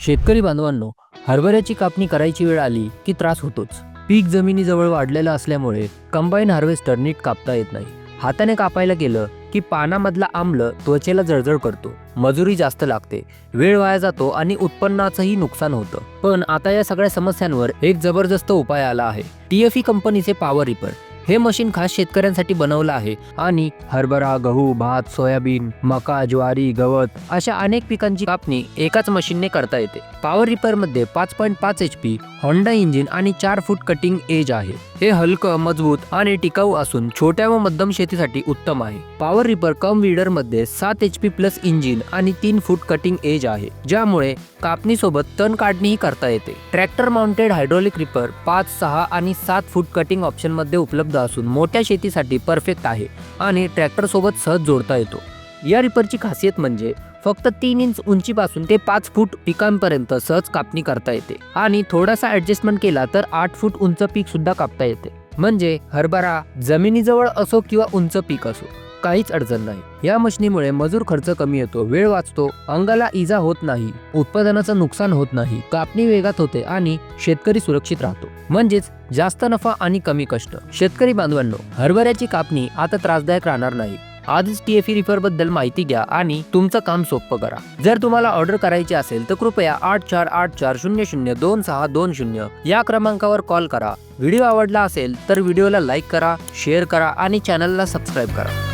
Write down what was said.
शेतकरी बांधवांनो, हरभऱ्याची कापणी करायची वेळ आली की त्रास होतोच. पीक जमिनीजवळ वाढलेलं असल्यामुळे कंबाईन हार्वेस्टर नीट कापता येत नाही. हाताने कापायला गेलं की पानामधला आम्ल त्वचेला जळजळ करतो, मजुरी जास्त लागते, वेळ वाया जातो आणि उत्पन्नाचंही नुकसान होतं. पण आता या सगळ्या समस्यांवर एक जबरदस्त उपाय आला आहे. TFE कंपनीचे पॉवर रिपर. हे मशीन खास शेतकऱ्यांसाठी बनवलं आहे आणि हरभरा, गहू, भात, सोयाबीन, मका, ज्वारी, गवत अशा अनेक पिकांची कापणी एकाच मशीनने करता येते. पॉवर रिपर मध्ये 5.5 HP होंडा इंजिन आणि 4 फूट कटिंग एज आहे. हे हलकं, मजबूत आणि टिकाऊ असून छोट्या व मध्यम शेतीसाठी उत्तम आहे. पॉवर रिपर कम वीडर मध्ये 7 HP प्लस इंजिन आणि 3 फूट कटिंग एज आहे, ज्यामुळे कापणी सोबत तण काढणीही करता येते. ट्रॅक्टर माउंटेड हायड्रोलिक रिपर 5, 6 आणि 7 फूट कटिंग ऑप्शन मध्ये उपलब्ध असून मोठ्या शेतीसाठी परफेक्ट आहे आणि ट्रॅक्टर सोबत सहज जोडता येतो. या रिपरची खासियत म्हणजे फक्त 3 इंच उंचीपासून ते 5 फूट पिकांपर्यंत सहज कापणी करता येते आणि थोडासा ऍडजस्टमेंट केला तर 8 फूट उंच पीक सुद्धा कापता येते. म्हणजे हरभरा जमिनीजवळ असो किंवा उंच पीक असो, काहीच अडचण नाही. या मशिनीमुळे मजूर खर्च कमी येतो, वेळ वाचतो, अंगाला इजा होत नाही, उत्पादनाचं नुकसान होत नाही, कापणी वेगात होते आणि शेतकरी सुरक्षित राहतो. म्हणजेच जास्त नफा आणि कमी कष्ट. शेतकरी बांधवांनो, हरभऱ्याची कापणी आता त्रासदायक राहणार नाही. आधीच TFE रिपर बद्दल माहिती घ्या आणि तुमचं काम सोपं करा. जर तुम्हाला ऑर्डर करायची असेल तर कृपया 8484002620 या क्रमांकावर कॉल करा. व्हिडिओ आवडला असेल तर व्हिडिओला लाईक करा, शेअर करा आणि चॅनलला सबस्क्राईब करा.